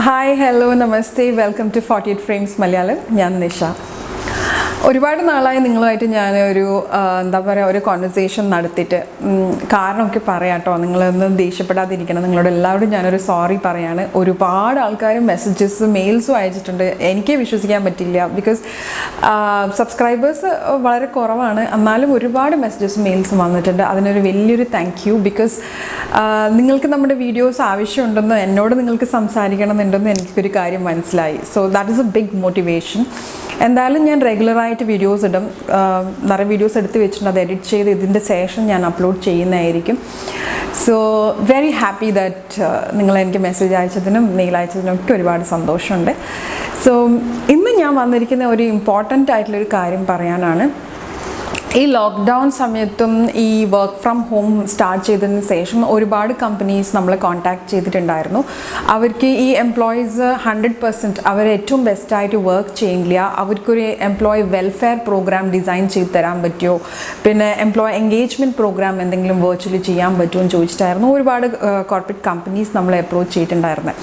Hi, hello, namaste. Welcome to 48 Frames Malayalam. ഞാൻ നിഷ. ഒരുപാട് നാളായി നിങ്ങളുമായിട്ട് ഞാൻ ഒരു കോൺവെർസേഷൻ നടത്തിയിട്ട് കാരണമൊക്കെ പറയാം കേട്ടോ. നിങ്ങളൊന്നും ദേഷ്യപ്പെടാതിരിക്കണം. നിങ്ങളോട് എല്ലാവരും ഞാനൊരു സോറി പറയാണ്. ഒരുപാട് ആൾക്കാർ മെസ്സേജസ് മെയിൽസും അയച്ചിട്ടുണ്ട്. എനിക്കേ വിശ്വസിക്കാൻ പറ്റില്ല. ബിക്കോസ് സബ്സ്ക്രൈബേഴ്സ് വളരെ കുറവാണ്. എന്നാലും ഒരുപാട് മെസ്സേജസും മെയിൽസും വന്നിട്ടുണ്ട്. അതിനൊരു വലിയൊരു താങ്ക് യു. ബിക്കോസ് നിങ്ങൾക്ക് നമ്മുടെ വീഡിയോസ് ആവശ്യമുണ്ടെന്ന് എന്നോട് നിങ്ങൾക്ക് സംസാരിക്കണമെന്നുണ്ടെന്ന് എനിക്കൊരു കാര്യം മനസ്സിലായി. So that is a big motivation. എന്തായാലും ഞാൻ റെഗുലറായിട്ട് വീഡിയോസ് ഇടും. നിറയെ വീഡിയോസ് എടുത്ത് വെച്ചിട്ടുണ്ട്. അത് എഡിറ്റ് ചെയ്ത് ഇതിൻ്റെ ശേഷം ഞാൻ അപ്ലോഡ് ചെയ്യുന്നതായിരിക്കും. സോ വെരി ഹാപ്പി ദാറ്റ് നിങ്ങൾ എനിക്ക് മെസ്സേജ് അയച്ചതിനും മെയിൽ അയച്ചതിനും ഒക്കെ ഒരുപാട് സന്തോഷമുണ്ട്. സോ ഇന്ന് ഞാൻ വന്നിരിക്കുന്ന ഒരു ഇമ്പോർട്ടൻ്റ് ആയിട്ടുള്ളൊരു കാര്യം പറയാനാണ്. ഈ ലോക്ക്ഡൗൺ സമയത്തും ഈ വർക്ക് ഫ്രം ഹോം സ്റ്റാർട്ട് ചെയ്തതിന് ശേഷം ഒരുപാട് കമ്പനീസ് നമ്മളെ കോൺടാക്ട് ചെയ്തിട്ടുണ്ടായിരുന്നു. അവർക്ക് ഈ എംപ്ലോയീസ് 100% അവർ ഏറ്റവും ബെസ്റ്റായിട്ട് വർക്ക് ചെയ്യില്ല, അവർക്കൊരു എംപ്ലോയി വെൽഫെയർ പ്രോഗ്രാം ഡിസൈൻ ചെയ്ത് തരാൻ പറ്റുമോ, പിന്നെ എംപ്ലോയി എൻഗേജ്മെൻറ്റ് പ്രോഗ്രാം എന്തെങ്കിലും വെർച്വലി ചെയ്യാൻ പറ്റുമോ എന്ന് ചോദിച്ചിട്ടായിരുന്നു ഒരുപാട് കോർപ്പറേറ്റ് കമ്പനീസ് നമ്മളെ അപ്രോച്ച് ചെയ്തിട്ടുണ്ടായിരുന്നത്.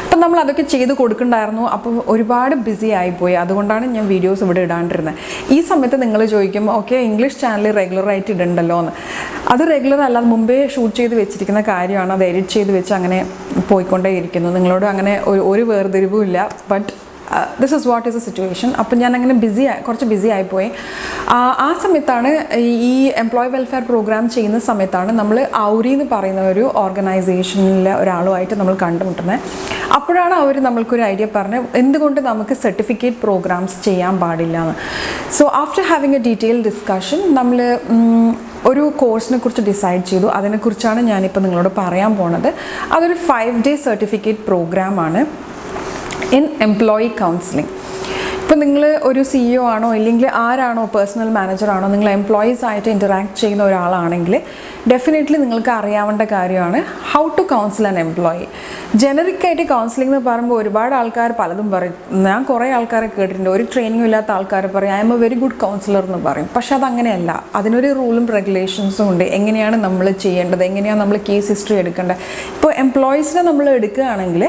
അപ്പം നമ്മൾ അതൊക്കെ ചെയ്ത് കൊടുക്കുന്നുണ്ടായിരുന്നു. അപ്പോൾ ഒരുപാട് ബിസി ആയിപ്പോയി. അതുകൊണ്ടാണ് ഞാൻ വീഡിയോസ് ഇവിടെ ഇടാണ്ടിരുന്നത്. ഈ സമയത്ത് നിങ്ങൾ ചോദിക്കും, ഓക്കെ ഇംഗ്ലീഷ് ചാനൽ റെഗുലറായിട്ട് ഇടണ്ടല്ലോ എന്ന്. അത് റെഗുലർ അല്ല, അത് മുമ്പേ ഷൂട്ട് ചെയ്ത് വെച്ചിരിക്കുന്ന കാര്യമാണ്. അത് എഡിറ്റ് ചെയ്ത് വെച്ച് അങ്ങനെ പോയിക്കൊണ്ടേയിരിക്കുന്നു. നിങ്ങളോട് അങ്ങനെ ഒരു വേർതിരിവും ഇല്ല. But this is what is A situation. അപ്പം ഞാൻ അങ്ങനെ കുറച്ച് ബിസി ആയിപ്പോയി. ആ സമയത്താണ് ഈ എംപ്ലോയി വെൽഫെയർ പ്രോഗ്രാം ചെയ്യുന്ന സമയത്താണ് നമ്മൾ ഔരി എന്ന് പറയുന്ന ഒരു ഓർഗനൈസേഷനിലെ ഒരാളുമായിട്ട് നമ്മൾ കണ്ടുമുട്ടുന്നത്. അപ്പോഴാണ് അവർ നമ്മൾക്കൊരു ഐഡിയ പറഞ്ഞ് എന്തുകൊണ്ട് നമുക്ക് സർട്ടിഫിക്കറ്റ് പ്രോഗ്രാംസ് ചെയ്യാൻ പാടില്ല എന്ന്. So after having A detail discussion നമ്മൾ ഒരു കോഴ്സിനെ കുറിച്ച് ഡിസൈഡ് ചെയ്തു. അതിനെക്കുറിച്ചാണ് ഞാനിപ്പോൾ നിങ്ങളോട് പറയാൻ പോണത്. അതൊരു 5 day സർട്ടിഫിക്കറ്റ് പ്രോഗ്രാമാണ് ഇൻ എംപ്ലോയി കൗൺസിലിംഗ്. ഇപ്പോൾ നിങ്ങൾ ഒരു CEO ആണോ ഇല്ലെങ്കിൽ ആരാണോ പേഴ്സണൽ മാനേജറാണോ നിങ്ങൾ എംപ്ലോയീസ് ആയിട്ട് ഇൻറ്ററാക്ട് ചെയ്യുന്ന ഒരാളാണെങ്കിൽ ഡെഫിനറ്റ്ലി നിങ്ങൾക്ക് അറിയാവേണ്ട കാര്യമാണ് how to counsel an employee. ജനറിക്കായിട്ട് കൗൺസിലിംഗ് എന്ന് പറയുമ്പോൾ ഒരുപാട് ആൾക്കാർ പലതും പറയും. ഞാൻ കുറേ ആൾക്കാരെ കേട്ടിട്ടുണ്ട്. ഒരു ട്രെയിനിങ്ങും ഇല്ലാത്ത ആൾക്കാർ പറയും I M A very good councillor എന്ന് പറയും. പക്ഷെ അതങ്ങനെയല്ല. അതിനൊരു റൂളും റെഗുലേഷൻസും ഉണ്ട്. എങ്ങനെയാണ് നമ്മൾ ചെയ്യേണ്ടത്, എങ്ങനെയാണ് നമ്മൾ കേസ് ഹിസ്റ്ററി എടുക്കേണ്ടത്. ഇപ്പോൾ എംപ്ലോയീസിനെ നമ്മൾ എടുക്കുകയാണെങ്കിൽ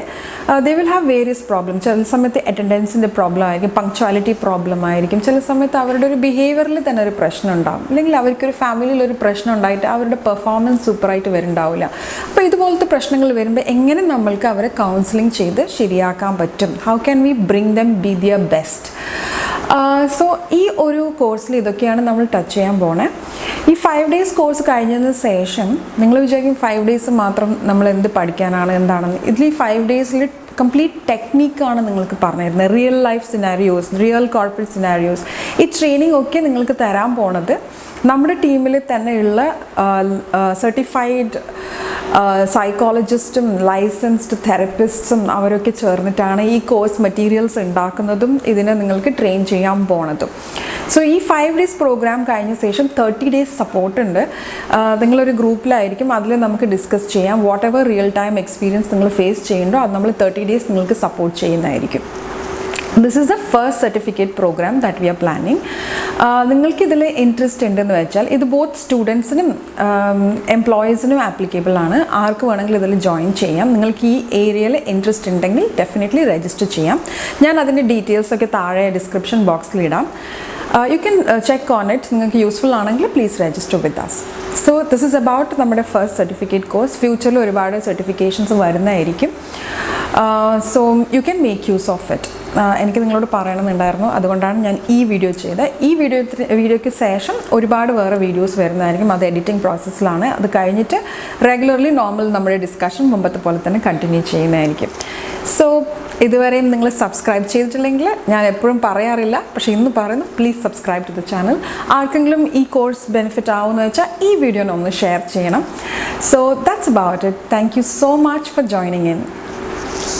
they will have various problem. ചില സമയത്ത് അറ്റൻഡൻസിൻ്റെ പ്രോബ്ലം ആയിരിക്കും, പങ്ക്ച്വാലിറ്റി പ്രോബ്ലം ആയിരിക്കും. ചില സമയത്ത് അവരുടെ ഒരു ബിഹേവിയറിൽ തന്നെ ഒരു പ്രശ്നം ഉണ്ടാകും, അല്ലെങ്കിൽ അവർക്കൊരു ഫാമിലിയിൽ ഒരു പ്രശ്നം ഉണ്ടായിട്ട് അവരുടെ പെർഫോമൻസ് സൂപ്പറായിട്ട് വരുന്നുണ്ടാവില്ല. അപ്പോൾ ഇതുപോലത്തെ പ്രശ്നങ്ങൾ വരുമ്പോൾ എങ്ങനെ നമ്മൾക്ക് അവരെ കൗൺസിലിംഗ് ചെയ്ത് ശരിയാക്കാൻ പറ്റും, how can we bring them be their best. സോ ഈ ഒരു കോഴ്സിൽ ഇതൊക്കെയാണ് നമ്മൾ ടച്ച് ചെയ്യാൻ പോണേ. ഈ 5 days കോഴ്സ് കഴിഞ്ഞതിന് ശേഷം നിങ്ങൾ വിചാരിക്കും 5 days മാത്രം നമ്മൾ എന്ത് പഠിക്കാനാണ് എന്താണെന്ന്. ഇതിൽ ഈ 5 days കംപ്ലീറ്റ് ടെക്നിക്കാണ് നിങ്ങൾക്ക് പറഞ്ഞു തരുന്നത്. Real life scenarios, real corporate scenarios. ഈ ട്രെയിനിങ് ഒക്കെ നിങ്ങൾക്ക് തരാൻ പോണത് നമ്മുടെ ടീമിൽ തന്നെയുള്ള സർട്ടിഫൈഡ് സൈക്കോളജിസ്റ്റും ലൈസൻസ്ഡ് തെറപ്പിസ്റ്റും അവരൊക്കെ ചേർന്നിട്ടാണ് ഈ കോഴ്സ് മെറ്റീരിയൽസ് ഉണ്ടാക്കുന്നതും ഇതിനെ നിങ്ങൾക്ക് ട്രെയിൻ ചെയ്യാൻ പോണതും. സോ ഈ 5 days പ്രോഗ്രാം കഴിഞ്ഞ ശേഷം 30 days സപ്പോർട്ട് ഉണ്ട്. നിങ്ങളൊരു ഗ്രൂപ്പിലായിരിക്കും. അതിൽ നമുക്ക് ഡിസ്കസ് ചെയ്യാം. Whatever real time experience നിങ്ങൾ ഫേസ് ചെയ്യുന്നുണ്ടോ അത് നമ്മൾ 30 days നിങ്ങൾക്ക് സപ്പോർട്ട് ചെയ്യുന്നതായിരിക്കും. This is the first certificate program that we are planning. നിങ്ങൾക്കിതിൽ ഇൻട്രസ്റ്റ് ഉണ്ടെന്ന് വെച്ചാൽ ഇത് ബോത്ത് സ്റ്റുഡൻസിനും എംപ്ലോയീസിനും ആപ്ലിക്കബിൾ ആണ്. ആർക്ക് വേണമെങ്കിലും ഇതിൽ ജോയിൻ ചെയ്യാം. നിങ്ങൾക്ക് ഈ ഏരിയയിൽ ഇൻട്രസ്റ്റ് ഉണ്ടെങ്കിൽ ഡെഫിനറ്റ്ലി രജിസ്റ്റർ ചെയ്യാം. ഞാൻ അതിൻ്റെ ഡീറ്റെയിൽസൊക്കെ താഴെ ഡിസ്ക്രിപ്ഷൻ ബോക്സിൽ ഇടാം. You can check on it. നിങ്ങൾക്ക് യൂസ്ഫുൾ ആണെങ്കിൽ please register with us. So this is about നമ്മുടെ ഫസ്റ്റ് സർട്ടിഫിക്കറ്റ് കോഴ്സ്. ഫ്യൂച്ചറിൽ ഒരുപാട് സർട്ടിഫിക്കേഷൻസ് വരുന്നതായിരിക്കും. So you can make use of it. എനിക്ക് നിങ്ങളോട് പറയണമെന്നുണ്ടായിരുന്നു. അതുകൊണ്ടാണ് ഞാൻ ഈ വീഡിയോ ചെയ്തത്. ഈ വീഡിയോയ്ക്ക് ശേഷം ഒരുപാട് വേറെ വീഡിയോസ് വരുന്നതായിരിക്കും. അത് എഡിറ്റിംഗ് പ്രോസസ്സിലാണ്. അത് കഴിഞ്ഞിട്ട് റെഗുലർലി നോർമൽ നമ്മുടെ ഡിസ്കഷൻ മുമ്പത്തെ പോലെ തന്നെ കണ്ടിന്യൂ ചെയ്യുന്നതായിരിക്കും. സോ ഇതുവരെയും നിങ്ങൾ സബ്സ്ക്രൈബ് ചെയ്തിട്ടില്ലെങ്കിൽ ഞാൻ എപ്പോഴും പറയാറില്ല, പക്ഷേ ഇന്ന് പറയുന്നു, please subscribe to the channel. ആർക്കെങ്കിലും ഈ കോഴ്സ് ബെനിഫിറ്റ് ആവുമെന്ന് വെച്ചാൽ ഈ വീഡിയോനെ ഒന്ന് ഷെയർ ചെയ്യണം. So that's about it. Thank you so much for joining in.